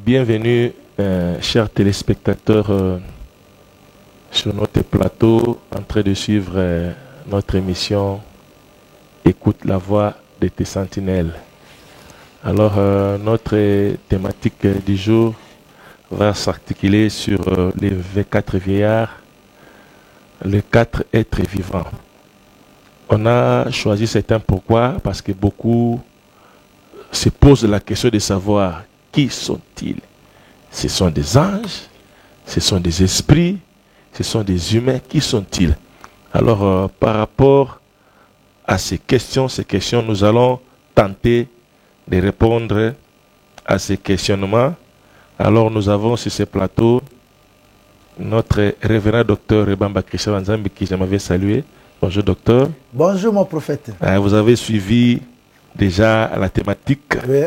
Bienvenue, chers téléspectateurs, sur notre plateau, en train de suivre notre émission Écoute la voix de tes sentinelles. Alors, notre thématique du jour va s'articuler sur les 24 vieillards, les 4 êtres vivants. On a choisi ce thème pourquoi? Parce que beaucoup se posent la question de savoir qui sont-ils? Ce sont des anges, ce sont des esprits, ce sont des humains, qui sont-ils? Alors, par rapport à ces questions, nous allons tenter de répondre à ces questionnements. Alors, nous avons sur ce plateau notre révérend docteur Rebamba Christian Nzambi qui j'aimerais saluer. Bonjour docteur. Bonjour mon prophète. Vous avez suivi déjà la thématique. Oui.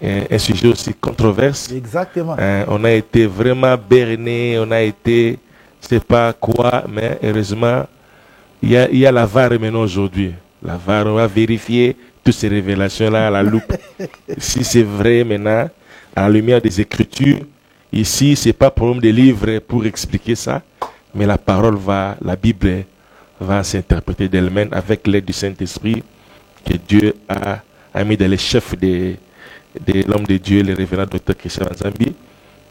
Un sujet aussi controversé. Exactement. On a été vraiment berné, on a été, je ne sais pas quoi, mais heureusement, il y a la VAR maintenant aujourd'hui. La VAR, on va vérifier toutes ces révélations-là à la loupe. Si c'est vrai maintenant, à la lumière des Écritures, ici, ce n'est pas problème de livres pour expliquer ça, mais la parole va, la Bible va s'interpréter d'elle-même avec l'aide du Saint-Esprit que Dieu a mis dans les chefs de l'homme de Dieu, le révérend docteur Christian Nzambi,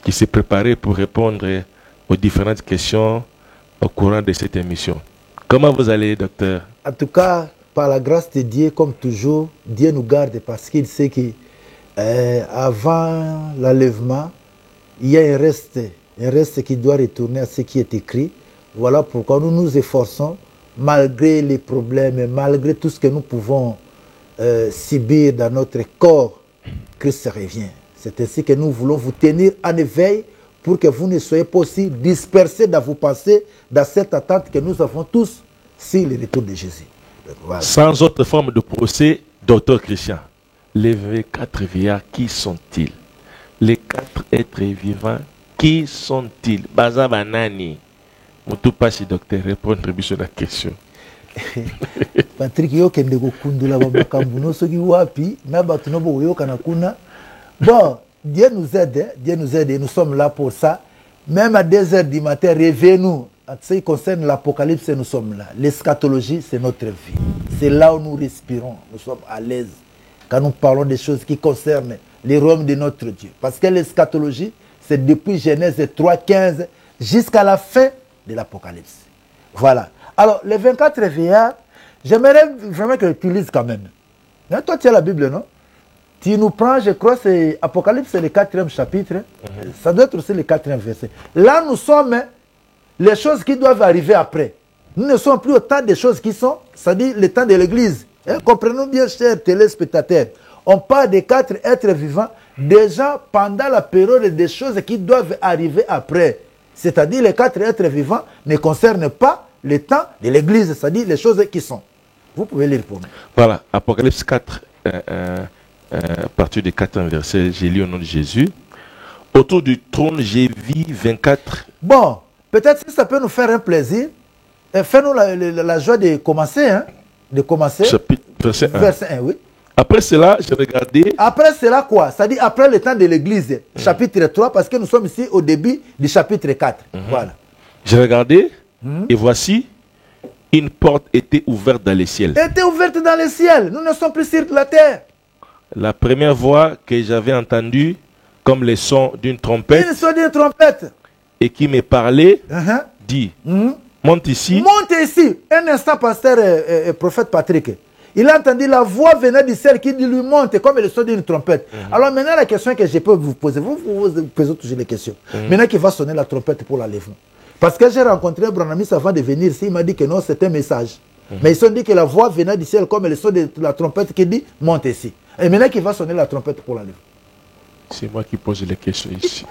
qui s'est préparé pour répondre aux différentes questions au courant de cette émission. Comment vous allez, docteur? En tout cas, par la grâce de Dieu, comme toujours, Dieu nous garde parce qu'il sait que avant l'enlèvement, il y a un reste qui doit retourner à ce qui est écrit. Voilà pourquoi nous nous efforçons, malgré les problèmes, malgré tout ce que nous pouvons subir dans notre corps, Christ revient. C'est ainsi que nous voulons vous tenir en éveil pour que vous ne soyez pas aussi dispersés dans vos pensées, dans cette attente que nous avons tous sur le retour de Jésus. Voilà. Sans autre forme de procès, docteur Christian, les 4 vieillards, qui sont-ils? Les 4 êtres vivants, qui sont-ils? Baza Banani. Moutou Pachi, docteur, répondre sur la question. Patrick yo kende kundula babakambu no soki wapi na batu no boyo kana kuna. Bon, Dieu nous aide et nous sommes là pour ça. Même à 2 heures du matin, réveillez-nous. En ce qui concerne l'Apocalypse, nous sommes là. L'eschatologie, c'est notre vie. C'est là où nous respirons. Nous sommes à l'aise quand nous parlons des choses qui concernent les royaumes de notre Dieu. Parce que l'eschatologie, c'est depuis Genèse 3:15 jusqu'à la fin de l'Apocalypse. Voilà. Alors, les 24 vieillards, j'aimerais vraiment que tu lises quand même. Mais toi, tu as la Bible, non? Tu nous prends, je crois, c'est Apocalypse, c'est le 4e chapitre. Ça doit être aussi le 4e verset. Là, nous sommes les choses qui doivent arriver après. Nous ne sommes plus au temps des choses qui sont, c'est-à-dire le temps de l'Église. Comprenons bien, chers téléspectateurs. On parle des 4 êtres vivants déjà pendant la période des choses qui doivent arriver après. C'est-à-dire les 4 êtres vivants ne concernent pas le temps de l'Église, c'est-à-dire les choses qui sont. Vous pouvez lire pour moi. Voilà, Apocalypse 4, à partir du 4e verset, j'ai lu au nom de Jésus. Autour du trône, j'ai vu 24. Bon, peut-être si ça peut nous faire un plaisir, fais-nous la joie de commencer. Hein, de commencer. Chapitre, verset 1. 1, oui. Après cela, j'ai regardé. Après cela, quoi? C'est-à-dire après le temps de l'Église, chapitre 3, parce que nous sommes ici au début du chapitre 4. Voilà. J'ai regardé. Et voici, une porte était ouverte dans les ciels. Était ouverte dans les ciels. Nous ne sommes plus sur la terre. La première voix que j'avais entendue, comme le son d'une trompette, Le son d'une trompette. et qui me parlait, dit, monte ici. Monte ici. Un instant, pasteur prophète Patrick. Il a entendu la voix venant du ciel qui lui monte comme le son d'une trompette. Alors maintenant, la question que je peux vous poser, vous posez toujours les questions. Maintenant qu'il va sonner la trompette pour l'enlèvement. Parce que j'ai rencontré Branamis avant de venir ici, il m'a dit que non, c'est un message. Mais ils ont dit que la voix venait du ciel comme le son de la trompette qui dit monte ici. Et maintenant qu'il va sonner la trompette pour l'enlèvement. C'est moi qui pose les questions ici.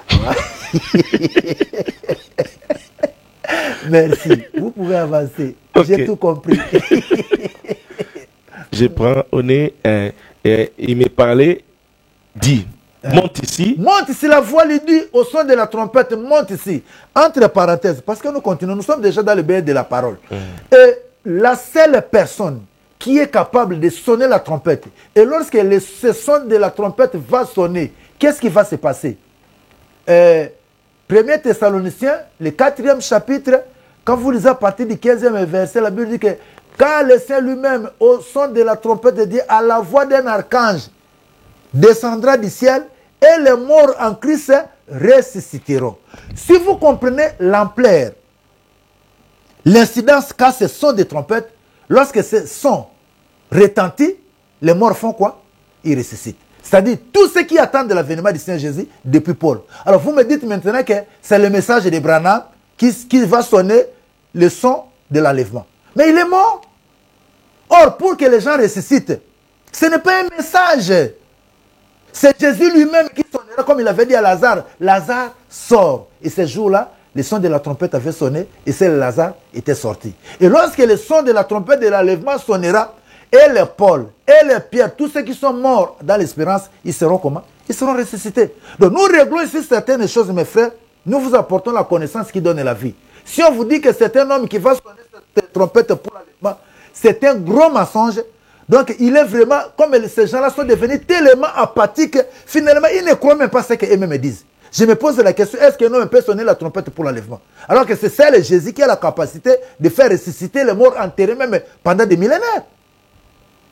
Merci. Vous pouvez avancer. Okay. J'ai tout compris. Je prends au nez et il me parlait, dit, monte ici. Monte ici, la voix lui dit au son de la trompette, monte ici. Entre parenthèses, parce que nous continuons, nous sommes déjà dans le bain de la parole. Et la seule personne qui est capable de sonner la trompette, et lorsque ce son de la trompette va sonner, qu'est-ce qui va se passer? 1 Thessaloniciens, le 4e chapitre, quand vous lisez à partir du 15e verset, la Bible dit que quand le Seigneur lui-même, au son de la trompette de Dieu, à la voix d'un archange, descendra du ciel, et les morts en Christ ressusciteront. Si vous comprenez l'ampleur, l'incidence qu'a ce son de trompette, lorsque ce son retentit, les morts font quoi? Ils ressuscitent. C'est-à-dire tous ceux qui attendent de l'avènement du Seigneur Jésus depuis Paul. Alors vous me dites maintenant que c'est le message de Branham qui va sonner le son de l'enlèvement. Mais il est mort. Or, pour que les gens ressuscitent, ce n'est pas un message. C'est Jésus lui-même qui sonnera, comme il avait dit à Lazare. Lazare sort. Et ce jour-là, le son de la trompette avait sonné et c'est Lazare était sorti. Et lorsque le son de la trompette de l'enlèvement sonnera, et les Paul, et les Pierre, tous ceux qui sont morts dans l'espérance, ils seront comment? Ils seront ressuscités. Donc nous réglons ici certaines choses, mes frères. Nous vous apportons la connaissance qui donne la vie. Si on vous dit que c'est un homme qui va sonner cette trompette pour l'enlèvement, c'est un gros mensonge. Donc il est vraiment, comme ces gens-là sont devenus tellement apathiques, finalement ils ne croient même pas ce qu'eux-mêmes disent. Je me pose la question, est-ce qu'un homme peut sonner la trompette pour l'enlèvement? Alors que c'est celle Jésus qui a la capacité de faire ressusciter les morts enterrés même pendant des millénaires.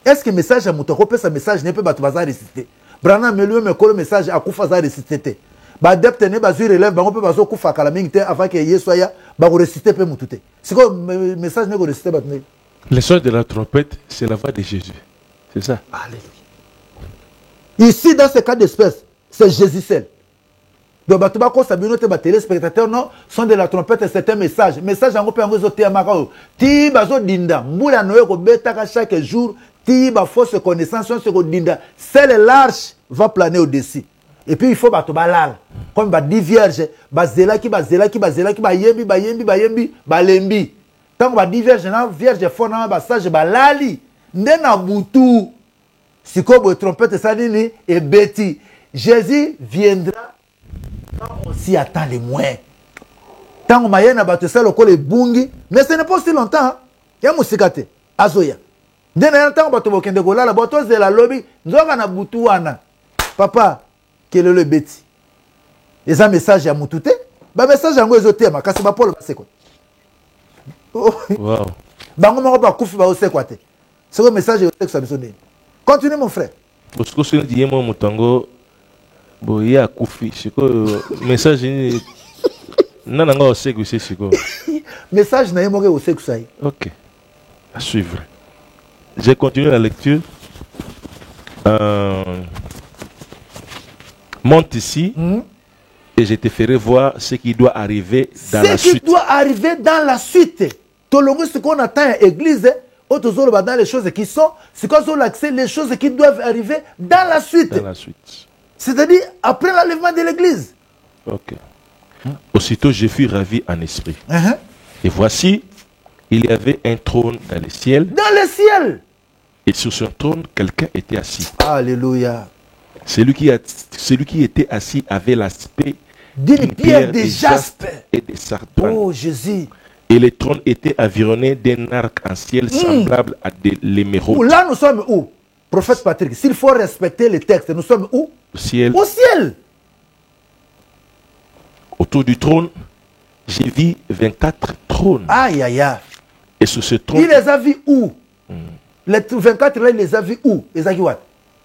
Est-ce que le message à Moutoko peut ce message n'est pas ressusciter? Branham me lui me colle le message à Koufa za ressusciter. Ba adepte ne ba zuri relève ba on peut pas Koufa kalamingte avant que Yesu ya ba ressusciter peut moutouté. C'est quoi le message ne ressusciter ba tne? Le son de la trompette, c'est la voix de Jésus. C'est ça. Alléluia. Ici dans ce cas d'espèce, c'est Jésus seul. Donc ba tuba ko sabino te ba téléspectateurs non, son de la trompette c'est un message. Message en peut ngo te amaka. Ti bazo dinda, mbula noye ko betaka chaque jour. Si ma fausse connaissance, seule l'arche va planer au-dessus. Et puis il faut battre balal. Comme bah 10 vierges, bazelaki, bayembi, balembi. Tant que bah 10 vierges, vierge fort, sage, balali. Ndena boutou. Si comme trompette, ça dit, et Betty. Jésus viendra quand on s'y attend les moins. Tant que maïena battu ça, le col est bungi. Mais ce n'est pas aussi longtemps. Il y a mousikate. Azoya. Papa, quel est le bêtis? Ils ont un message à Moutouté. Un message à Ngozoté, ma casse, Paul, c'est quoi? Wow. C'est un message que ça me sonne. Continue, mon frère. Parce que si on dit moi, Moutango, il y a Koufi. C'est quoi le message? Non, non, c'est que c'est quoi? Message n'a pas au sexe. Ok. À suivre. J'ai continué la lecture. Monte ici et je te ferai voir ce qui doit arriver dans la suite. Ce qui doit arriver dans la suite. Tout le monde, ce qu'on attend à l'église, dans les choses qui sont, c'est qu'on a accès les choses qui doivent arriver dans la suite. Dans la suite. C'est-à-dire après l'enlèvement de l'église. Ok. Aussitôt, je fus ravi en esprit. Et voici, il y avait un trône dans le ciel. Dans le ciel. Et sur ce trône, quelqu'un était assis. Alléluia. Celui qui était assis avait l'aspect d'une pierre de jaspe et de sardione. Oh Jésus. Et le trône était environné d'un arc en ciel semblable à de l'émeraude. Là, nous sommes où? Prophète Patrick, s'il faut respecter les textes, nous sommes où? Au ciel. Au ciel. Autour du trône, j'ai vu 24 trônes. Aïe, aïe, aïe. Et sur ce trône... Il les a vus où? Les 24 là, il les a vus où? Les a vus où?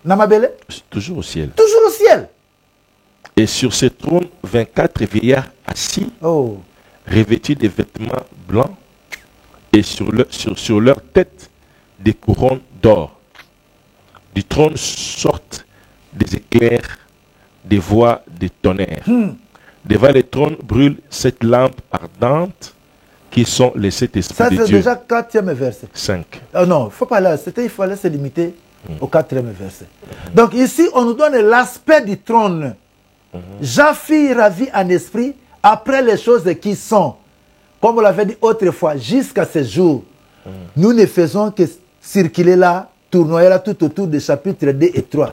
Namabele? Toujours au ciel. Toujours au ciel. Et sur ce trône, 24 vieillards assis, revêtus de vêtements blancs, et sur leur tête, des couronnes d'or. Du trône sortent des éclairs, des voix de tonnerre. Devant le trône brûlent 7 lampes ardentes qui sont les 7 esprits de Dieu. Ça, c'est déjà 4e verset. 5. Non, il faut pas là. Il fallait se limiter au 4e verset. Donc ici, on nous donne l'aspect du trône. Jean fit ravi en esprit après les choses qui sont. Comme on l'avait dit autrefois, jusqu'à ce jour, nous ne faisons que circuler là, tournoyer là tout autour des chapitres 2 et 3.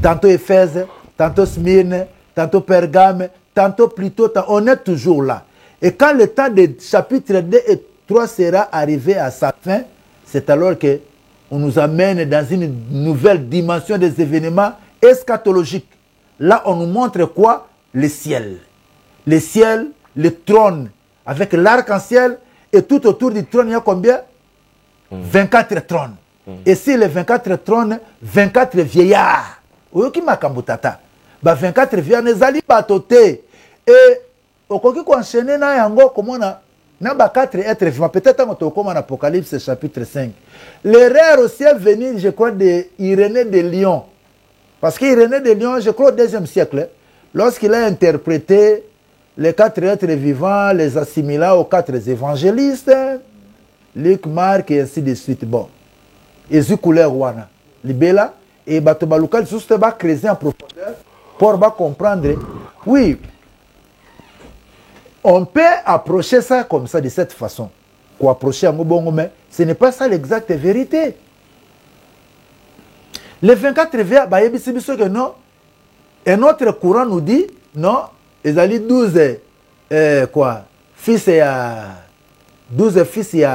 Tantôt Éphèse, tantôt Smyrne, tantôt Pergame, tantôt plutôt, on est toujours là. Et quand le temps des chapitres 2 et 3 sera arrivé à sa fin, c'est alors que on nous amène dans une nouvelle dimension des événements eschatologiques. Là, on nous montre quoi? Le ciel. Le ciel, le trône, avec l'arc-en-ciel, et tout autour du trône, il y a combien? 24 trônes. Et si les 24 trônes, 24 vieillards. Vous qui m'a kambutata. 24 vieillards, les ali batoté. Et au coquille qu'on enchaîne, na yango, comment on a. N'a pas 4 êtres vivants. Peut-être qu'on comme en Apocalypse chapitre 5. L'erreur aussi est venue, je crois, d'Irénée de Lyon. Parce qu'Irénée de Lyon, je crois, au 2e siècle, lorsqu'il a interprété les 4 êtres vivants, les assimilant aux 4 évangélistes, Luc, Marc et ainsi de suite. Bon. Et Zukoulé Wana. Libéla. Et Batobalouka, juste va creuser en profondeur pour comprendre. Oui. On peut approcher ça comme ça, de cette façon. Qu'on approcher un bon, mais ce n'est pas ça l'exacte vérité. Les 24 veillants, que non. Un autre courant nous dit, non, ils allaient 12 fils et 12 fils et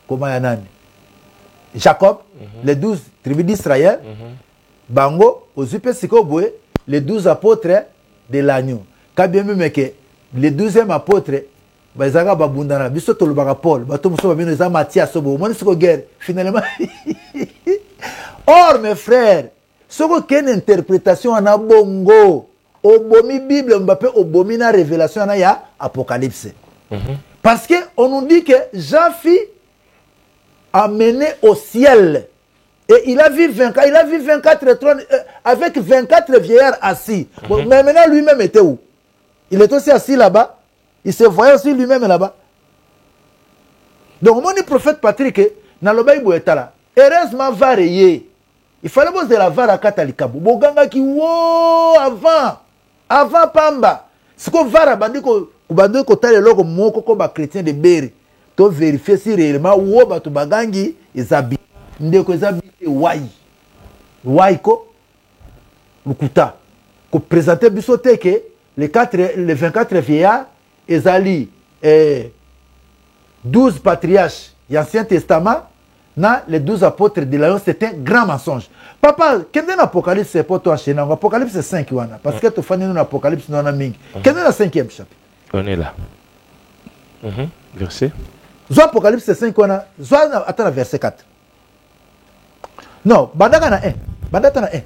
comment y a Jacob, les 12 tribus d'Israël, Bango, aux Upesikoboé, les 12 apôtres de l'agneau. Quand bien même que les 12e apôtres, Bazaga Babundana, Bissoto Paul, Batomuso Babino, Mathias, guerre, finalement. Or, mes frères, ce qu'il y a une interprétation en abongo, obomi Bible, Mbappé, obomi na révélation en aya, Apocalypse. Parce qu'on nous dit que Jean fit amené au ciel. Et il a vu 24 trônes avec 24 vieillards assis. Bon, mais maintenant, lui-même était où? Il est aussi assis là-bas. Il se voyait aussi lui-même là-bas. Donc, mon prophète Patrick, Nalobaï Bouetala, heureusement, va rayer. Il fallait bosser de la vara à Katalikabou. Boganga qui, wow, avant Pamba. Ce qu'on va rabandi ko tale loko moko ko ba chrétien de Beri. To vérifier si réellement wo ba to bagangi ezabi. Ndeko ezabi wai. Wai ko lukuta. Ko présenter bisote que les 24 vieillards ezali 12 patriarches de l'Ancien Testament. Na les 12 apôtres de l'Alliance, c'est un grand mensonge. Papa, quel est l'Apocalypse? C'est pour toi enchaîner. Apocalypse 5, parce que tu fais un Apocalypse non aming. Quel est le 5e chapitre? On est là. Verset. Apocalypse 5, attends, verset 4. Non, Bandaka na 1. Bandaka na 1.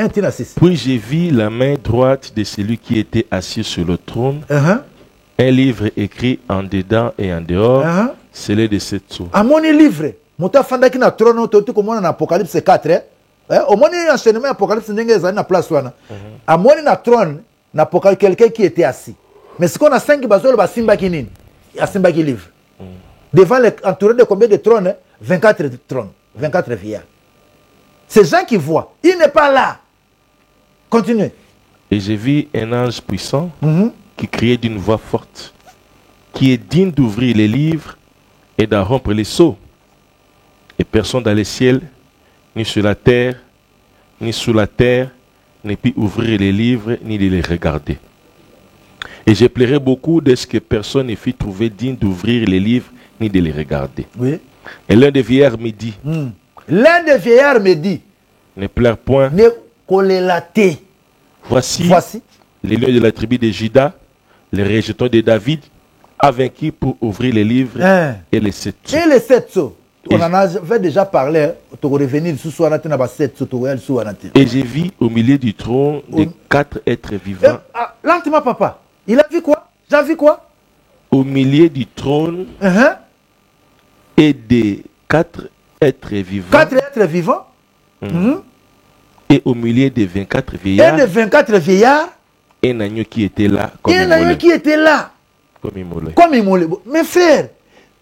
1 tina 6. Puis j'ai vu la main droite de celui qui était assis sur le trône. Un livre écrit en dedans et en dehors. Scellé de 7 sceaux. À mon livre. Mota fandaki na trône to comme on en Apocalypse 4 au moins enchaînement Apocalypse ndenge za na place wana à mon na trône na Apocalypse quelqu'un qui était assis mais ce qu'on a 5 bazolo ba simba kinini a simba ki livre devant entouré de combien de trônes 24 trônes 24 vieillards. Ces gens qui voient, il n'est pas là. Continuez. Et j'ai vu un ange puissant qui criait d'une voix forte, qui est digne d'ouvrir les livres et d'en rompre les sceaux. Et personne dans les ciels, ni sur la terre, ni sous la terre, ne peut ouvrir les livres, ni de les regarder. Et j'ai pleuré beaucoup de ce que personne ne fut trouvé digne d'ouvrir les livres, ni de les regarder. Oui. Et l'un des vieillards me dit, l'un des vieillards me dit, ne pleure point. Ne colelaté. Voici les lions de la tribu de Juda, les rejetons de David, a vaincu pour ouvrir les livres et les 7 sceaux. Et les 7 sceaux. On en avait déjà parlé, tu revenir sous et j'ai vu au milieu du trône de 4 êtres vivants. Lentement, papa. Il a vu quoi? J'ai vu quoi? Au milieu du trône et des 4 êtres vivants. 4 êtres vivants. Et au milieu des 24 vieillards. Et des 24 vieillards. Un agneau qui était là. Comme un agneau qui était là. Comme immolé. Comme immolé. Mes frères,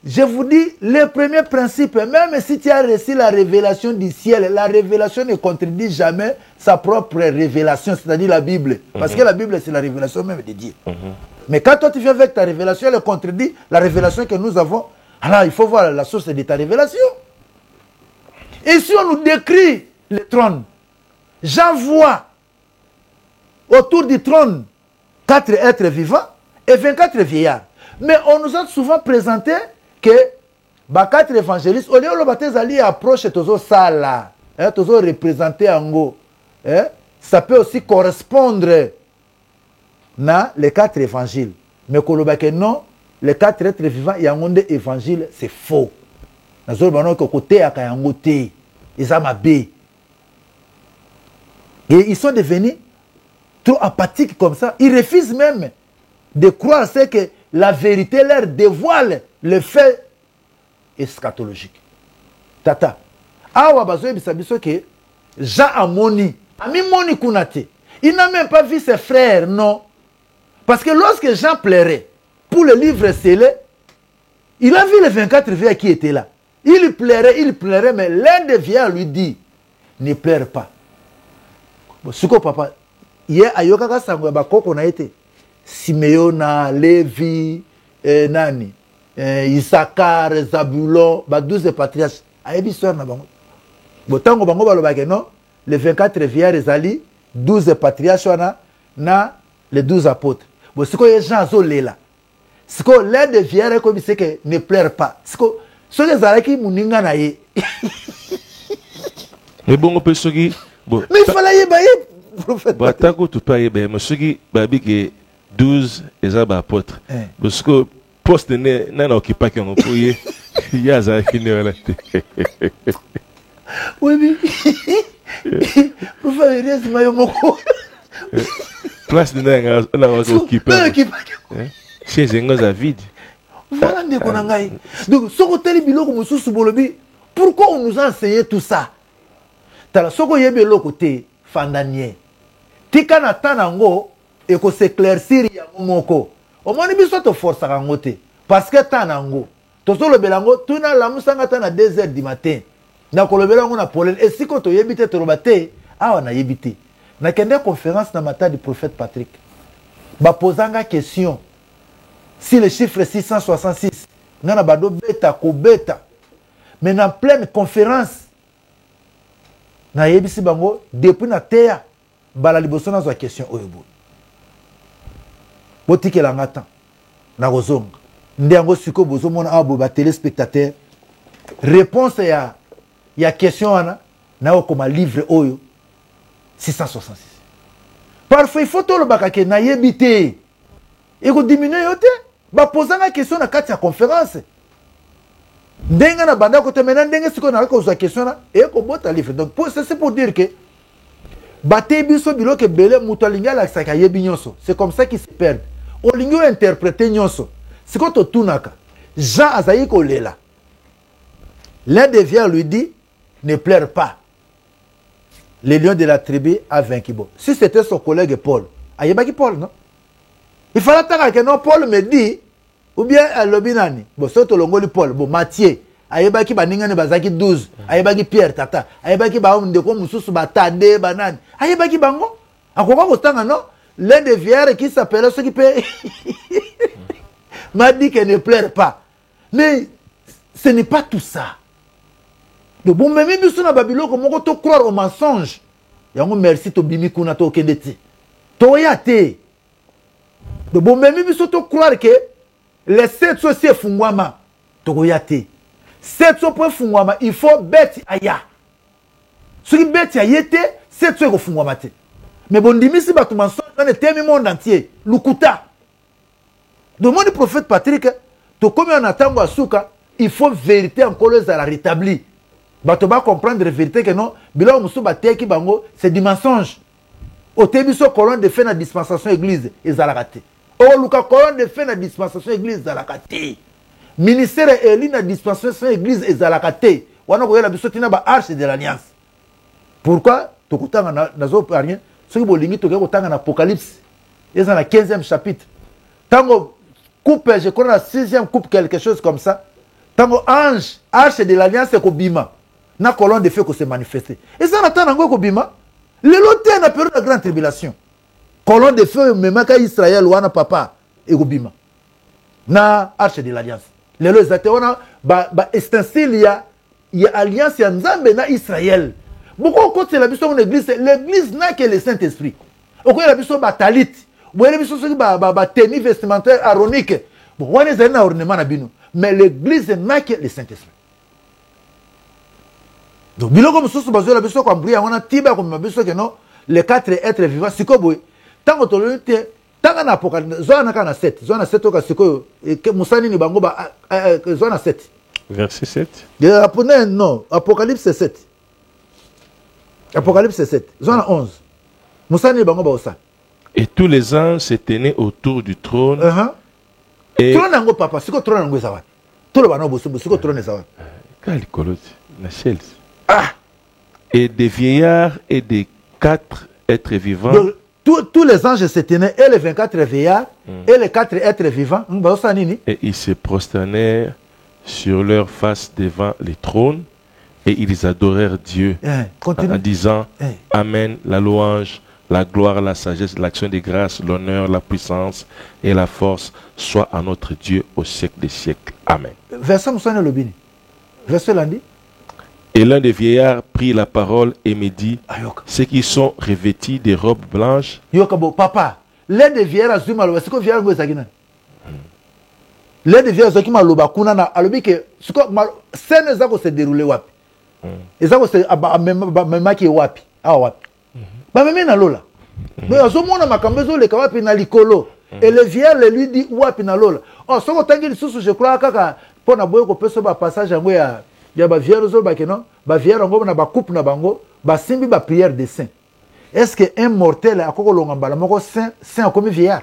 je vous dis, le premier principe, même si tu as reçu la révélation du ciel, la révélation ne contredit jamais sa propre révélation, c'est-à-dire la Bible. Parce que la Bible, c'est la révélation même de Dieu. Mais quand toi tu viens avec ta révélation, elle contredit la révélation que nous avons. Alors il faut voir la source de ta révélation. Et si on nous décrit le trône, j'en vois autour du trône 4 êtres vivants et 24 vieillards. Mais on nous a souvent présenté que 4 évangélistes, au lieu de baptême, ils approchent toujours ça là, toujours représenté en haut. Ça peut aussi correspondre à les 4 évangiles. Mais non, les 4 êtres vivants, il y a un évangile, c'est faux. Et ils sont devenus trop apathiques comme ça. Ils refusent même de croire que la vérité leur dévoile le fait eschatologique. Tata. Awa bazoye bisabiso que Jean Amoni, Ami Moni Kunate, il n'a même pas vu ses frères, non. Parce que lorsque Jean pleurait pour le livre scellé, il a vu les 24 vieillards qui étaient là. Il pleurait, mais l'un des vieillards lui dit, ne pleure pas. Bon, suko papa, hier, ayokaka sangwa bakoko na été. Simeona, Lévi, Nani, Issachar, Zabulon, 12 patriarches. Ayebi histoire na bango. Botango bango balobake non, les 24 vieillards ezali, 12 patriarches na les 12 apôtres. Bon, siko ye Jean zo lela. Siko l'un des vieillards comme c'est que ne pleure pas. Siko so les araki muninga na ye. Mais bon on peut se dire bon. Mais il fallait y bailler prophète. Bah tant que tu pas ben monsieur qui babi que 12 ezaba apôtres. Parce que poste ne na occupa qui on pour y ya za fini là. Oui oui. Prophète reste mayo moko. Place de na occupé. Chez Zengo za vide. Voilà ndeko na ngai. Donc soko teli biloko mususu bolobi, pourquoi on nous a enseigné tout ça? Tala soko yebe lokote fandanier. Tika na tanango et ko s'éclaircir ya moko. O moni biso to force kango te parce que tanango to solo belango tuna la musanga tana 2h du matin. Na ko lobelango na pollen et si ko to yebite to robate awa na yebite. Na kende conférence na mata du prophète Patrick. Ba posanga question. Si le chiffre 666, nana bado beta ko beta. Mais en pleine conférence na yebisi bango depuis na terre bala liboso na zo question oyobo. Botikela ngata na kozonga. Ndengo siko bozo mona abo ba téléspectateur. Réponse ya question ana na okoma livre oyo 666. Parfois il faut to lo bakake na yebite. Et ko diminuer yote ba posanga question na kati ya conférence. Ndenga na banda ko te mena ndenge siko na ko zo question na e ko bota livre. Donc c'est pour dire que bate biso biloke bele muto alinga la saka yebi nyonso. C'est comme ça qu'ils se perdent. Olingo interpréter nyonso. Siko to tunaka. Jean azayi ko lela. L'un des vieillards lui dit ne pleure pas. Le lion de la tribu a vaincu. Si c'était son collègue Paul, ayebaki Paul, non? Il fallait attendre que non, Paul me dit, ou bien Lobinani, bon, c'est au Longoli Paul, bon, Matthieu, ayebaki baningane bazaki 12, ayebaki Pierre Tata, ayebaki baum de comme sous batade, banane, ayebaki bango, à quoi vous tanga, non? L'un des vieillards qui s'appelle ce qui peut, m'a dit qu'elle ne pleure pas. Mais ce n'est pas tout ça. Donc, bon, même si on a Babylone, comment on peut croire au mensonge? Yango merci to bimi kuna to kendeti. To yate. Donc, bon, même si on croire que les 7 c'est fungwama, to yate. 7 pour fungwama, il faut bête aya. Ce qui bête ayete, 7 c'est fungwama te. Mais bon, dimi si batu mensonge, dans le thème monde entier, lukuta. Donc, mon prophète Patrick, to comme on attend à souka, il faut vérité encore à la rétablir. Bato ba comprendre la vérité que non, bila musu ba teki bango, c'est du mensonge. Au tebiso colonne de fait na dispensation église ezalakate. O luka colonne de fait na dispensation église ezalakate. Ministère Eli na dispensation église ezalakate. Wana ko yela biso tina ba arche de l'alliance. Pourquoi? To kutanga na zo rien. Soki bolingi to kutanga na Apocalypse. Eza na 15e chapitre. Tango coupe, je crois la 6e coupe quelque chose comme ça. Tango ange, arche de l'alliance kobima. Na colonne de feu ko se manifester. Et ça n'attend nango kobima. Le loté na période de grande tribulation. Colonne de feu memaka Israël wana papa et kobima. Na arche de l'alliance. Le lo zate wana ba extensile ya alliance ya Nzambe na Israël. Beaucoup côté la biso l'église n'a que le Saint-Esprit. Au côté la biso ba talit. Bo la biso soki ba tenue vestimentaire aronique. Bon wana zali na ornement na bino. Mais l'église n'a que le Saint-Esprit. Donc, biloko mususu bazo la biso kwa mbria wana tiba kwa mabiso que non les quatre êtres vivants siko boy. Tango tolonte tanga na apocalypse zona kana 7. Zona 7 oka siko ke musani ni bango ba zona 7. Verset 7. Non, Apocalypse 7. Apocalypse 7. Zona 11. Musani ni bango ba osa. Et tous les anges se tenaient autour du trône. Et trône nango papa, siko trône nango sawa. Tout le bano bosu siko trône sawa. Kali koloti na Chelsea. Ah! Et des vieillards et des 4 êtres vivants. Donc, tous les anges se tenaient, et les 24 vieillards, et les 4 êtres vivants. Et ils se prosternèrent sur leur face devant les trônes, et ils adorèrent Dieu en disant Amen, la louange, la gloire, la sagesse, l'action des grâces, l'honneur, la puissance et la force soit à notre Dieu au siècle des siècles. Amen. Verset Moussane Lobini. Verset Landi. Et l'un des vieillards prit la parole et me dit, ceux qui sont revêtis des robes blanches. Papa, l'un des vieillards c'est que vieillard l'un des vieillards qui m'a loba kuna na alobi que ce que scène zako se dérouler wapi. Ezako se même qui wapi. Ah wapi. Ba même na lola. Mais azomona makambezo le kawapi na likolo. Et le vieillard lui dit wapi na lola. Oh soko tangi lisusu je crois kaka pona boye ko peso ba passage yango ya ba vieillard zo ba kenon ba vieillard ngo na ba coupe na bango ba simbi ba prière de saint. Est-ce que un mortel akoko longa mbala moko saint comme vieillard?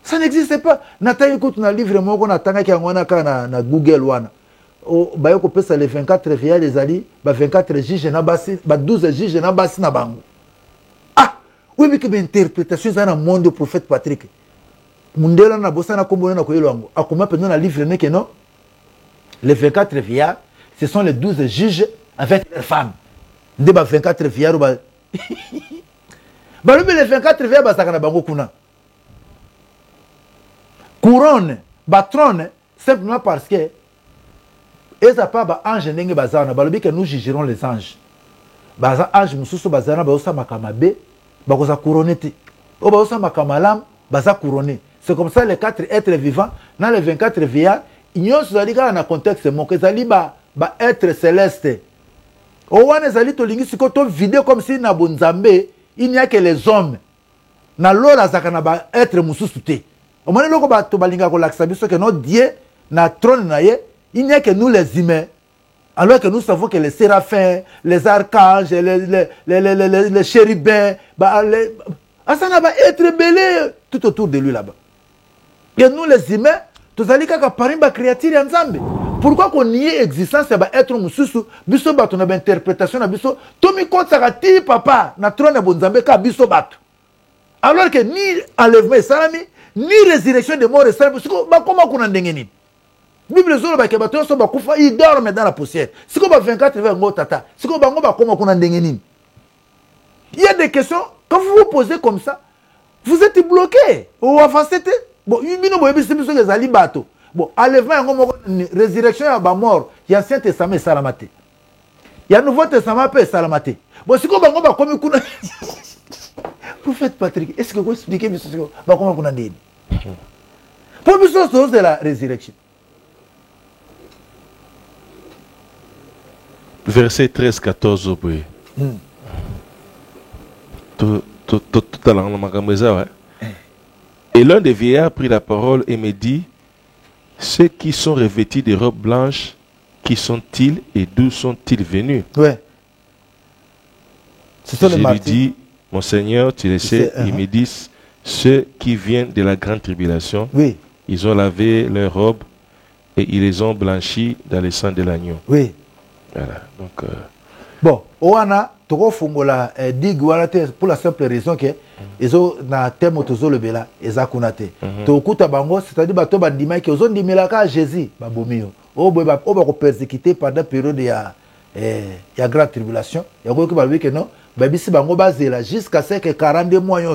Ça n'existe pas. Nata écoute na livre moko na tanga ki ngona ka na Google wana. O ba yoko pesa les 24 vieillards des ali ba 24 juges na basi ba 12 juges na basi na bango. Ah, oui mais que interprétation ça na monde prophète Patrick. Mundela na bossa na kombo na koyelo ngo. Akoma pe na livre ne que non. Les 24 vieillards ce sont les 12 juges avec leurs femmes. Des 24 vieillards. Les 24 vieillards, c'est bango kuna. Couronne, trône, simplement parce que ils n'ont pas d'ange n'engue bazana. Balobi que nous jugerons les anges. Baza ange mususu bazana baosa makamabe, bakosa couronné. O baosa makamalam, baza couronné. C'est comme ça les 4 êtres vivants, dans les 24 vieillards, ils n'ont pas dans contexte mon que zali ba être céleste. Owane zali to lingi sikoto vidéo comme si na bonzambe il n'y a que les hommes. Na lola zakana ba être mususu te. Omone loko ba to balinga ko laksa biso que notre Dieu na trône na ye, il n'y a que nous les humains. Alors que nous savons que les séraphins, les archanges, les chérubins, asana ba être belé tout autour de lui là-bas. Et nous les humains, tous allez kaka parimba créature ensemble. Pourquoi qu'on nie existence ya ba être mususu biso bato na ba interprétation na biso tomi kotsa ti papa na trône bonzambe ka biso bato. Alors que ni enlèvement salami ni résurrection de mort salami siko ba koma kuna ndenge nini. Bible zolo ba ke bato so ba kufa ils dorment dans la poussière. Siko ba 24 vers ngo tata. Siko ba ngo ba koma kuna ndenge nini. Il y a des questions quand vous vous posez comme ça, vous êtes bloqué ou avancez. Bon, bino boyebi biso ke zali bato. Bon, enlèvement, résurrection, il y a mort, il y a Ancien Testament et Salamate. Il y a Nouveau Testament et Salamate. Bon, si vous avez comme vous prophète Patrick, est-ce que vous expliquez comment vous avez dit? Pour nous, c'est la résurrection. Verset 13-14 au bout. Tout à l'heure, et l'un des vieillards prit la parole et me dit, ceux qui sont revêtis de robes blanches, qui sont-ils et d'où sont-ils venus? Ouais. Je lui dis, mon Seigneur, tu le sais, ils me disent, ceux qui viennent de la grande tribulation, oui. Ils ont lavé leurs robes et ils les ont blanchis dans le sang de l'agneau. Oui. Voilà. Donc, bon, Oana, Toko Fungola, dit pour la simple raison que ils ont na thème autour le bela, ils ont kunate. Tokuta bango, c'est-à-dire bato bandima qui ont dimilaka Jésus, babomio. on va persécuter pendant la période il y a grande tribulation. Il y a beaucoup de que non, si bango basé là jusqu'à ce que 42 mois il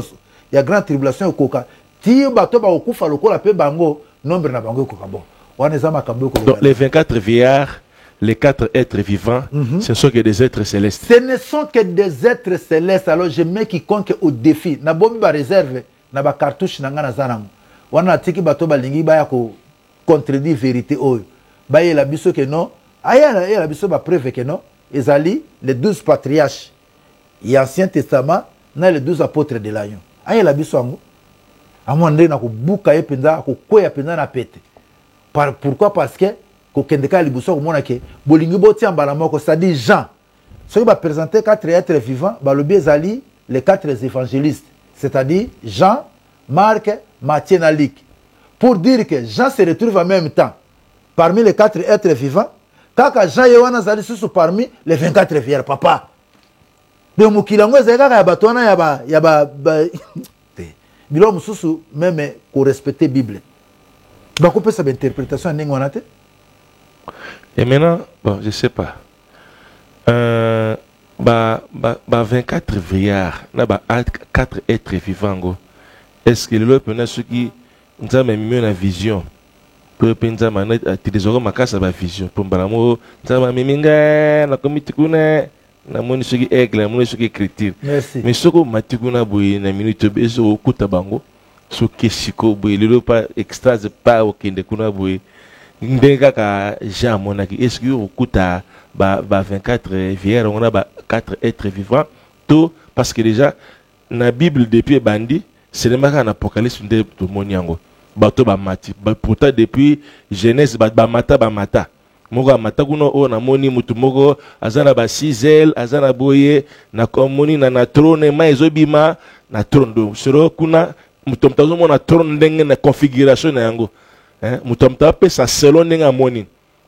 y a grande tribulation au coca. Si bato ba okufa lokola pe bango nombre na bango koka bon. Donc les 24 vieillards, les 4 êtres vivants, ce ne sont que des êtres célestes. Ce ne sont que des êtres célestes. Alors je mets quiconque au défi. Na bombi ba réserve, na ba cartouche na ngana zanango. Wana tiki bato balingi ba ya ko contredire vérité oyo. Ba yela biso que non. Aya la biso ba preuve que non. Ezali les 12 patriarches. Et Ancien Testament, na les 12 apôtres de l'agneau. Aya la biso ango. Amo ndé na ko buka ye penza ko koya penza na pete. Pourquoi? Parce que kokendeka libuso ko mona ke bolingi boti ambala moko, c'est-à-dire Jean. Ceux qui va présenter 4 êtres vivants, ba lobi ezali les 4 évangélistes, c'est-à-dire Jean, Marc, Matthieu et Luc. Pour dire que Jean se retrouve en même temps parmi les 4 êtres vivants, kaka Jean yewana zali susu parmi les 24 vierges, papa. De mukilango ezeka ya batona ya ba bilo mususu même ko respecter Bible. Donc on peut savoir l'interprétation en anglais. Et maintenant, bon, je sais pas. 24 vieillards, 4 êtres vivants. Est-ce que le peuple ceux qui nous a même une vision? Pour penser maintenant, tu auras ma casse à vision. Pour m'amour, nous avons mis la comité kuna, na moni ceux qui aigle, na moni ceux qui écriture. Merci. Mais ce que matikuna boui na minute beso au kutabango, ce qui siko boui le pas extase pas au kinde kuna boui. Ndenga ka Jean monaki. Est-ce que au kuta ba 24 vieillards, on a 4 êtres vivants, tout parce que déjà na Bible depuis bandi, c'est le marqué en Apocalypse de moniango. Bato ba mati. Pourtant depuis Genèse ba mata. Moko mata kuno o na moni mutu moko azana ba 6 ailes, azana boye na komoni na trône ma ezobima na trône do. Sero kuna mutu mtazo mona trône ndenge na configuration na yango. Mutu mtape sa selon ndenge amoni.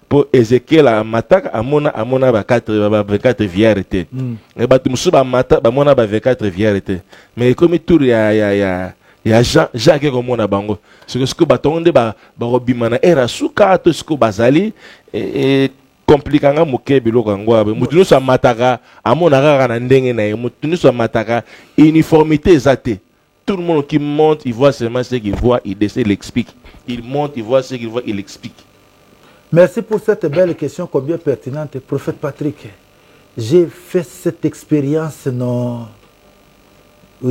Pour Ézéchiel amata amona ba 24 vieillards te. Et bato musu ba mata ba mona ba 24 vieillards te. Mais comme tour ya Jean qui komona bango. Ce que batonde ba robimana era suka to ce que bazali et compliquanga moke biloko ngwa. Mutu so mataka amona kaka na ndenge na ye. Mutu so mataka uniformité ezate. Tout le monde qui monte, il voit seulement ce qu'il voit, il descend, il explique. Il monte, il voit ce qu'il voit, il explique. Merci pour cette belle question, combien pertinente, prophète Patrick. J'ai fait cette expérience non. Je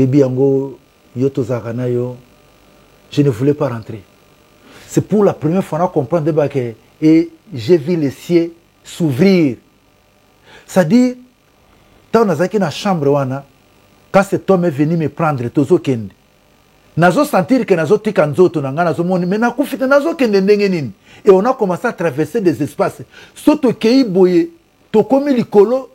ne voulais pas rentrer. C'est pour la première fois qu'on comprend que et j'ai vu les cieux s'ouvrir. C'est-à-dire, quand on a dans la chambre, quand cet homme est venu me prendre, tozo kende. Nazo sentir que nazo tika nzoto na nazo moni mais na kufita nazo kende ndenge nini. Et on a commencé à traverser des espaces. Soto kei boye, to komi likolo,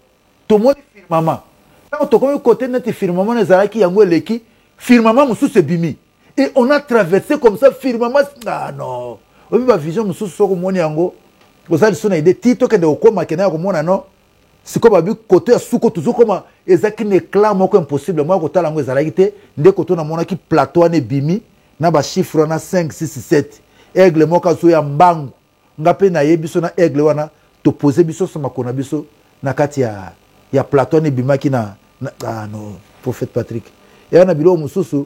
to moni firmama. Quand to komi côté net firmama nezalaki yango eleki, firmama mususu bimi. Et on a traversé comme ça firmama. Ah non. Obi ba vision mususu soko moni yango. Ozali sona ide tito kende okoma kena ko mona non. C'est comme abi côté à souko toujours comme ezaki ne clame moko impossible moi ko tala ngo ezalaki te nde koto na mona ki plateau ne bimi na ba chiffre na 5 6 7 aigle moko zo ya mbangu ngape na yebiso na aigle wana to poser biso sama kona biso na kati ya plateau ne bimaki na no prophète Patrick et on a bilo mususu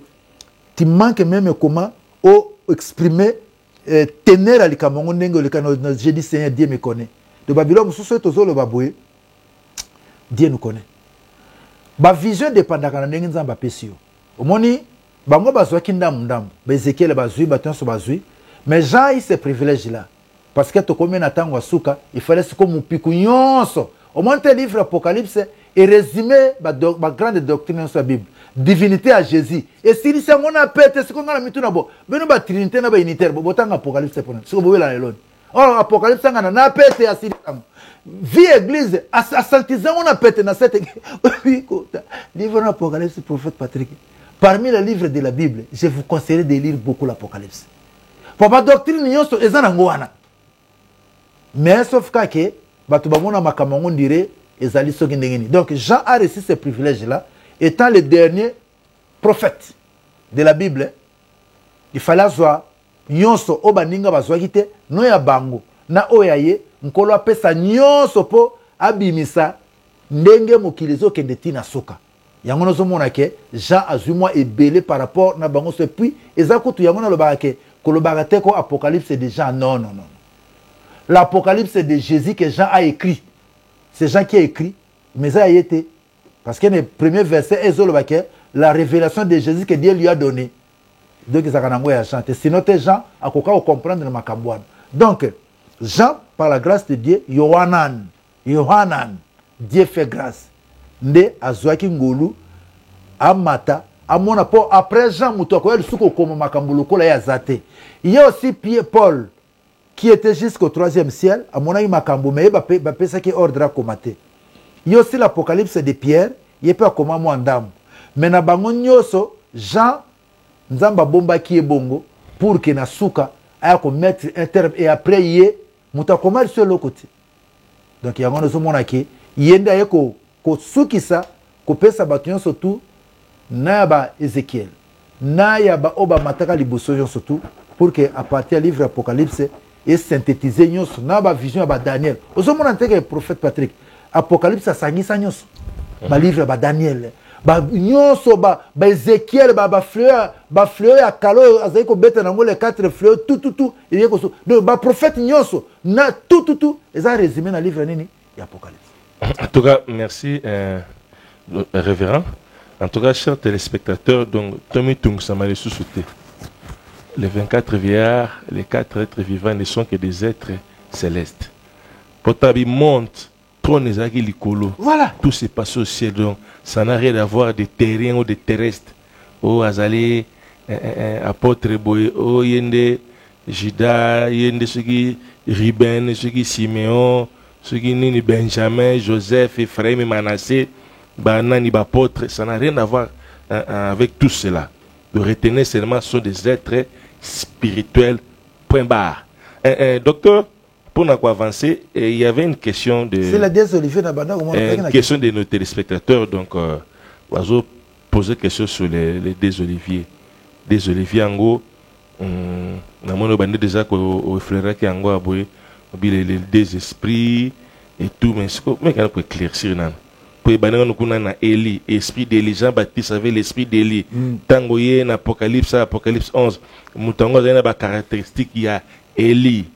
tu manques même comment o exprimer tenir à likamongo ndenge le kana je dis Seigneur Dieu me connaît de babilo mususu to zo le baboye Dieu nous connaît. Ba vision dépendant de ndenge nzamba pesio. Omoni bango bazwa kindam ndam. Ba Ezekiel bazui baton so bazui. Mais Jean il ce privilège là parce que to comme na tango suka, il fallait ce comme piku nyonso. Au moins te livre Apocalypse et résumé ba grande doctrine sur la Bible. Divinité à Jésus. Et si c'est mon appel, c'est qu'on a mis tout na bo. Beno ba trinité na ba unitaire, bo tanga Apocalypse pour. Ce que vous voyez là elone. Or Apocalypse ngana na pété à sili tango. Vie église, assaltisant on a pété dans cette livre d'Apocalypse, prophète Patrick. Parmi les livres de la Bible, je vous conseille de lire beaucoup l'Apocalypse. Pour ma doctrine, il y a mais sauf que, on dirait, donc Jean a reçu ce privilège-là, étant le dernier prophète de la Bible. Il fallait avoir Nyonso Obaninga Bazwagite, Noya Bango. na oyaye nkolo apesa nyonso po abimisa ndenge mokili ezokende tina suka yango nazomona ke Jean azwi mwa ebele par rapport na bango so puis eza kutu yango nalobaka ke kolobaka te ko apocalypse de Jean non. L'apocalypse de Jésus que Jean a écrit c'est Jean qui a écrit mais ça a été parce que le premier verset est la révélation de Jésus que Dieu lui a donné. Donc ça a chanté. Sinon Jean a comprendre le macabouane. Donc Jean par la grâce de Dieu Yohanan Dieu fait grâce. Nde azwaki ngolu amata amona po après Jean mutoko ya suko comme makambulu kola ya zate. Il y a aussi Paul qui était jusqu'au 3e ciel, à mon avis, Makambo, mais il va penser qu'il ordre à commater. Il y a aussi l'Apocalypse de Pierre, il peut comment moi en dame. Mais na bango nyoso, Jean, nzamba bomba qui est bongo, pour que na souka, aille mettre un terme, et après, il y a, mouta comment sur le côté. Donc, il y a un autre monde qui, il y a un ko souki ça, ko pesa batuyon surtout, na ba Ézéchiel, na ya ba oba mataka liboso surtout, pour que, à partir du livre Apocalypse, et synthétiser nyonso na ba vision ba Daniel ozomona nteke prophète Patrick Apocalypse asangisa nyonso ba livre ba Daniel ba nyonso ba Ézéchiel ba fleur ya kalo azai ko beta nango les 4 fleurs tout et ko donc ba prophète nyonso na tout eza résumé na livre nini ya Apocalypse. En tout cas merci révérend. En tout cas chers téléspectateurs donc Tommy Tung Samale sous-souté. Les 24 vieillards, les 4 êtres vivants ne sont que des êtres célestes. Potabi monte, trône ezaki likolo. Voilà. Tout se passe au ciel, donc ça n'a rien à voir des terriens ou des terrestres. Oh, azali, apôtre Boye, oh, yende, Judas, yende, ceux qui Ruben, ceux qui Siméon, ceux qui Nini Benjamin, Joseph, Ephraim et Manassé, Banani, apôtre, ça n'a rien à voir avec tout cela. De retenir seulement ce sont des êtres spirituel, point barre. Docteur, pour nous avancer, il y avait une question de... C'est la désolivier une question de nos téléspectateurs, donc, on va poser une question sur les désoliviers. Désoliviers, en gros, on a déjà au frère qui en gros, les désesprits et tout, mais on peut éclaircir. Na Élie, esprit d'Élie, Jean-Baptiste avait l'esprit d'Élie. Tango yé na Apocalypse 11. Moutango zena ba caractéristique il y a Élie,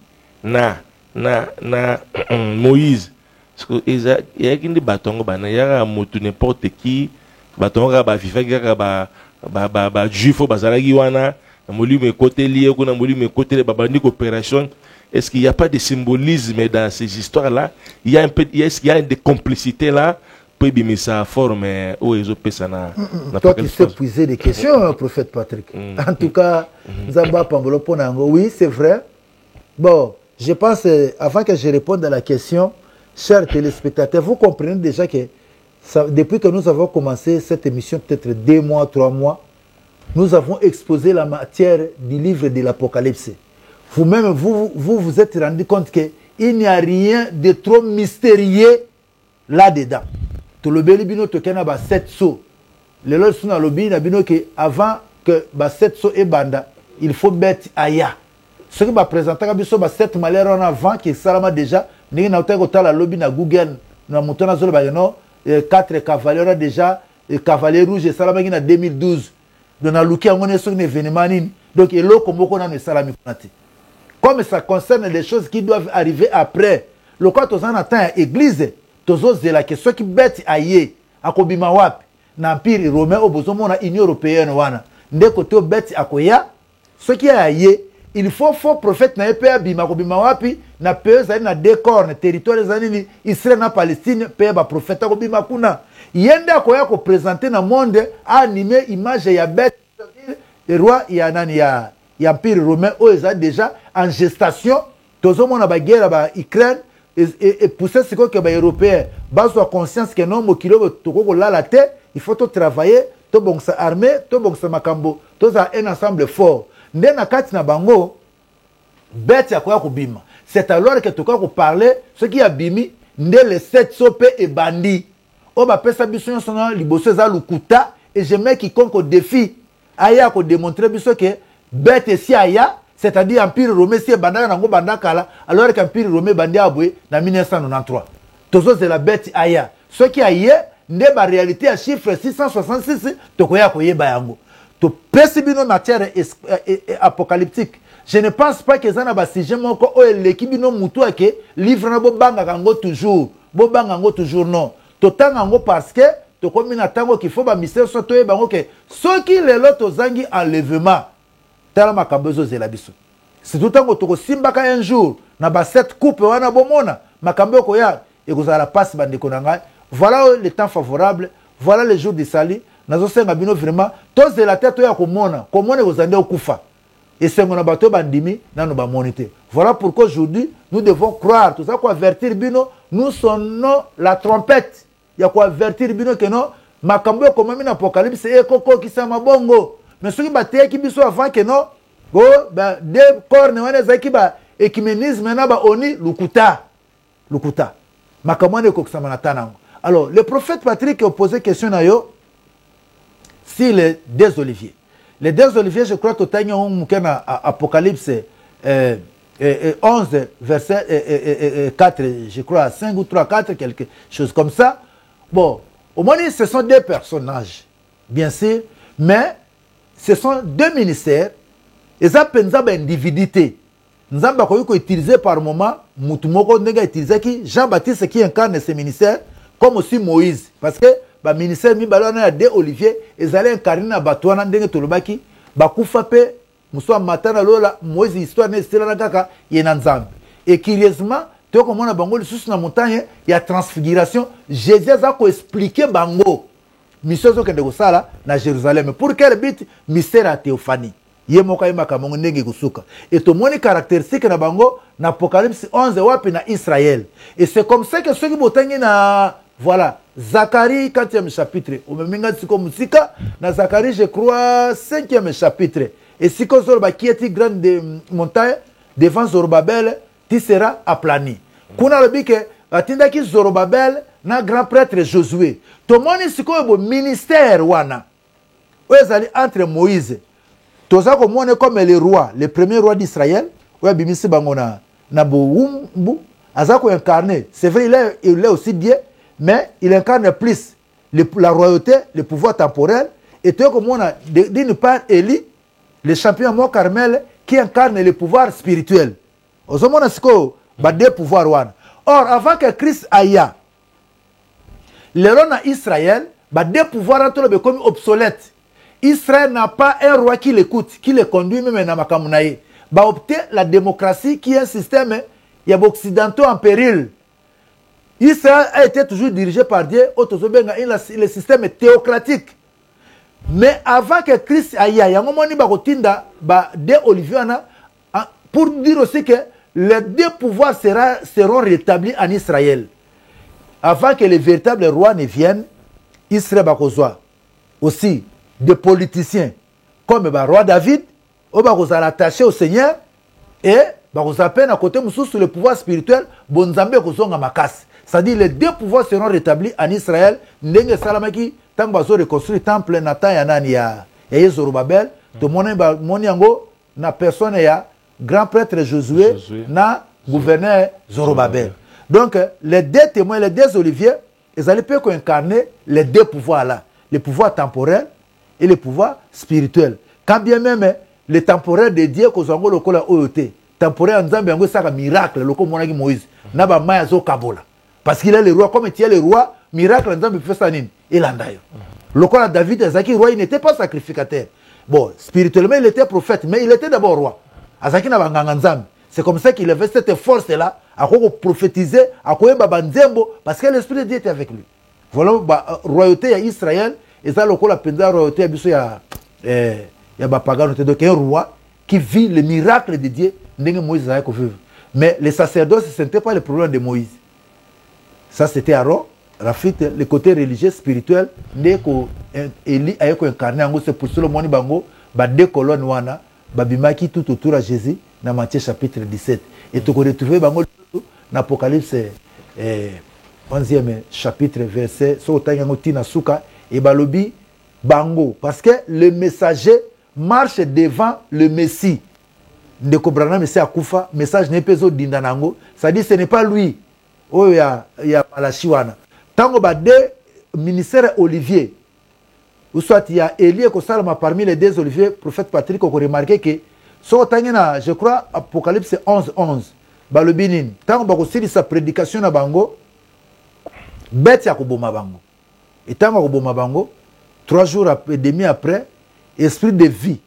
na Moïse. Parce que il y a qui batongo bana ya mutu n'importe qui batongo ba vivaka ba juifo bazalaki wana moli me côté lié ko na moli me côté ba bandi coopération. Est-ce qu'il n'y a pas de symbolisme dans ces histoires là? Il y a un peu est-ce qu'il y a des complicités là? Toi qui sais poser des questions, prophète Patrick. En tout cas, Zamba Pambolo Ponango, oui, c'est vrai. Bon, je pense, avant que je réponde à la question, chers téléspectateurs, vous comprenez déjà que depuis que nous avons commencé cette émission, peut-être 2 mois, 3 mois, nous avons exposé la matière du livre de l'Apocalypse. Vous-même, vous êtes rendu compte qu'il n'y a rien de trop mystérieux là-dedans. To lobeli bino to kena ba 7 sauts. Le lol suna lobi na bino que avant que ba 7 sauts et banda, il faut mettre aya. Ce qui va présenter ka biso ba 7 malheurs en avant qui salama déjà, ni na otako tala lobi na Google na mutona zolo ba no 4 cavaliers déjà et cavalier rouge salama qui na 2012. Donc na luki ngone so ne événement nini. Donc elo komoko na ne salami konati. Comme ça concerne les choses qui doivent arriver après. Le quoi to en attend église tozo zela que ceux qui bêtent aïe akobima wapi na empire romain obozomo na union européenne wana ndeko to bêtent akoya ceux qui aïe il faut prophète na epea bima akobima wapi na pays na décor na territoire zanini Israël na Palestine pe ba prophète akobima kuna yende akoya ko présenter na monde animé image ya bête le roi ya nani ya empire romain o eza déjà en gestation tozomo na ba guerre ba Ukraine et pousser ce que les Européens ont conscience que non, il faut travailler, tout armé, tout makambo, tout un ensemble fort. C'est alors que tu peux parler, ce qui a bimi, les 7 sopé et bandits. On va faire ça, et je mets quiconque au défi, aya ko démontrer que bête si aya, c'est-à-dire empire romain si bandaka nango bandakala alors qu'empire romain bandi abwe na 1993 tozo c'est la bête aya ce qui aye nde ba réalité à chiffre 666 tokoya koyeba yango to pesibino matière apocalyptique. Je ne pense pas que ça na ba sujet moko o lekibino mutu ake livre na bo banga kango toujours non to tanga ngo parce que to komi na tango qu'il faut ba mystère soit to bango que ceux qui les lot ozangi enlèvement tala makambezo zela biso c'est tout tango to ko simbaka un jour na ba cette coupe wana bomona makambe ko ya et ko la passe bande ko nanga. Voilà le temps favorable, voilà les jours de sali nazo senga bino vraiment to zela tête to ya ko mona kozande okufa. Et c'est mon abato bandimi dans nos monité. Voilà pourquoi aujourd'hui, nous devons croire, tout ça, quoi avertir bino, nous sonnons la trompette. Il y a quoi avertir bino que non, makambo comme un apocalypse, c'est koko qui s'est mabongo. Mais ceux qui battent qui biso avant que non, go, ben, des cornes, on est qui ba, écuménisme, na ba oni, lukuta. Makambo ne koko samanatana. Alors, le prophète Patrick a posé question à yo, si les deux oliviers. Les deux oliviers, je crois que tu as Apocalypse 11, verset 4, je crois, 5 ou 3, 4, quelque chose comme ça. Bon, au moins, ce sont deux personnages, bien sûr, mais ce sont deux ministères. Et ça, c'est une individualité. Nous avons utilisé par moment, Jean-Baptiste qui incarne ce ministère, comme aussi Moïse. Parce que le ministère de deux Olivier, ils allaient incarner na batouana ndenge tolobaki, bakufa pe, muso matana lola, Moïse histoire ne stela na kaka, yena nzambe. Et curieusement, tu vois comment on a bango le sous na montagne, il y a transfiguration, Jésus a expliqué bango. Mission zo kende sala na Jérusalem. Pour quel but? Mystère à théophanie. Yemoka yemaka mongo ndenge kusuka. Et to moni caractéristique na bango na Apocalypse 11 wapi na Israël. Et c'est comme ça que ceux qui botangi na voilà, Zacharie 4e chapitre. Dans Zacharie, je crois, 5e chapitre. Et si Zorba qui est grande de montagne, devant Zorobabel, tu seras aplani. Kuna le dit que, atindaki Zorobabel, na grand prêtre Josué. Tout le monde ici, comme ministère, wana. Où est entre Moïse. Tout ça, comme les rois, les premiers rois d'Israël, où est Bimisi Bangona, Naboumbu, Azako incarné. C'est vrai, il est aussi bien. Mais il incarne plus la royauté, le pouvoir temporel. Et tu vois comme on a d'une part Élie, le champion Mont Carmel, qui incarne le pouvoir spirituel. Au moment où on a deux pouvoirs. Or, avant que Christ aille, les rois d'Israël, deux pouvoirs sont comme obsolètes. Israël n'a pas un roi qui l'écoute, qui le conduit même dans Makamunaï. Bah opter la démocratie qui est un système, il y a occidentaux en péril. Israël a été toujours dirigé par Dieu, le système théocratique. Mais avant que Christ aille, il y a un moment pour dire aussi que les deux pouvoirs seront rétablis en Israël. Avant que les véritables rois ne viennent, Israël va aussi des politiciens comme le roi David, va l'attacher au Seigneur et va peine à côté sur le pouvoir spirituel, bonzambe kozonga makas. C'est-à-dire les deux pouvoirs seront rétablis en Israël. Ndenge salamaki tant bazo reconstruire temple natan ya nani ya Zorobabel, to moni yango na personne ya grand prêtre Josué na gouverneur Zorobabel. Donc les deux témoins, les deux oliviers, ils allaient peut incarner les deux pouvoirs là, le pouvoir temporel et le pouvoir spirituel. Quand bien même le temporel de Dieu kozango lokola oyote, temporel nzambe yango saka miracle loko monaki Moïse, na ba maya zo kabola. Parce qu'il est le roi, comme il est le roi, miracle, il fait ça. Il a d'ailleurs. Le roi David, Azaki, roi, il n'était pas sacrificateur. Bon, spirituellement, il était prophète, mais il était d'abord roi. Azaki n'a pas. C'est comme ça qu'il avait cette force-là, à quoi prophétiser, à quoi babanzembo, parce que l'Esprit de Dieu était avec lui. Voilà, royauté à Israël, et ça, le roi, la royauté, il y a Bapagano, donc un roi qui vit le miracle de Dieu, Moïse a vécu. Mais les sacerdoces, ce n'était pas le problème de Moïse. Ça, c'était Aaron, Rafit, le côté religieux, spirituel, Élie a incarné, c'est pour cela que bango, deux colonnes wana, babimaki tout autour à Jésus, dans Matthieu chapitre 17. Et tu retrouves bango dans l'Apocalypse 11e chapitre, verset, et balobi bango. Parce que le messager marche devant le Messie. ndeko Branham ese akufa message ne pezo dinda nango ça dit ce n'est pas lui oyo ya Malachi wana tango ba de ministère Olivier ou soit il y a Élie ko salama parmi les deux Olivier prophète Patrick ko remarqué que so tangena je crois Apocalypse 11:11 ba le binin tango ba ko sili sa prédication na bango bête ya ko boma bango et tango ko boma bango 3 jours et demi après esprit de vie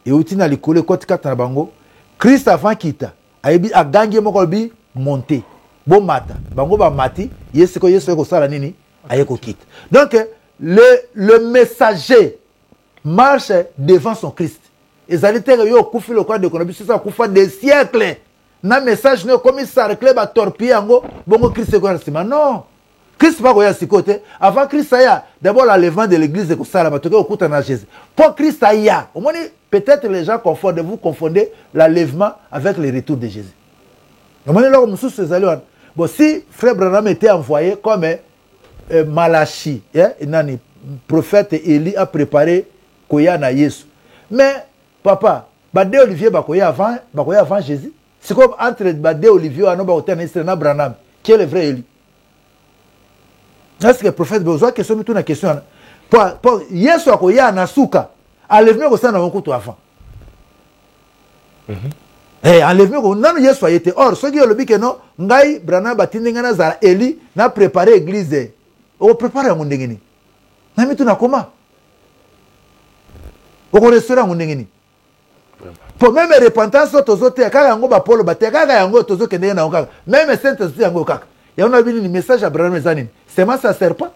et outina likole côté kata na bango Christ avant kita ayebi agangi moko bi monter bon mata bango ba mati yesu ko sala nini ayeko kita donc le messager marche devant son Christ et ça dit yo kufi le quoi de konabi ça kufa des siècles na message ne comme ça reclé ba torpiller ngo bongo Christ ko sima non Christ pas koya sikote avant Christ aya d'abord l'enlèvement de l'église ko sala ba toke okuta na Jésus pour Christ aya au moins peut-être les gens confondent vous confondez l'enlèvement avec le retour de Jésus au moins là comme sous bon si frère Branham était envoyé comme Malachi nani prophète Élie a préparé koya na Yesu mais papa bade Olivier bakoya avant Jésus c'est comme entre bade Olivier ano ba hôtel na Branham qui est le vrai Élie. Est-ce que le prophète besoin question tout na question pour Yesu akoya na suka enlèvement ko sana ko to avant enlèvement ko nanu Yesu ayete or ce qui est le bi que non ngai Branham batindinga na zara Élie na préparer église o préparer ngo ndengeni na mitu na koma o ko restaurant ngo ndengeni pour même repentance tozote kaka ngo ba Paul bate kaka yango tozokende na kaka même sainte yango kaka ya on a vu un message à Branham zanini seulement ça sert pas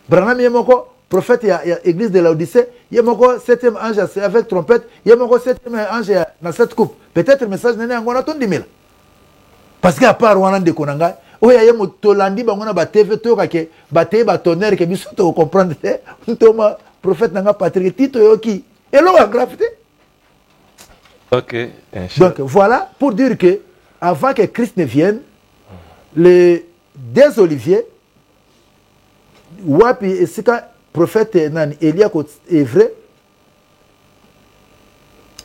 Branham yemoko prophète ya église de l'Odyssée yemoko septième ange avec trompette yemoko septième ange dans cette coupe peut-être le message nene yango na tondimela parce que à part wana de konanga oya yemo tolandi bango na ba TV to kake bate ba tonnerre ke biso to comprendre ntoma prophète nanga Patrick Tito yoki et lo gravité. OK. Donc voilà pour dire que avant que Christ ne vienne les deux Oliviers wapi esika prophète nani Elia ko est vrai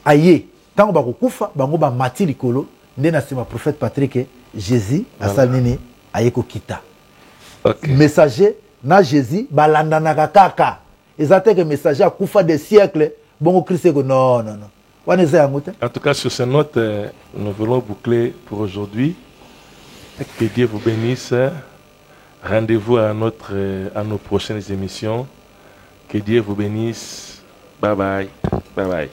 aye tango ba kokufa bango ba mati likolo nde na sima prophète Patrick Jésus asal nini ayeko kita. Okay. Messager na Jésus balandana kaka ezate que messager akufa des siècles bongo Christ ko non. En tout cas, sur ces notes, nous voulons boucler pour aujourd'hui. Que Dieu vous bénisse. Rendez-vous à nos prochaines émissions. Que Dieu vous bénisse. Bye bye. Bye bye.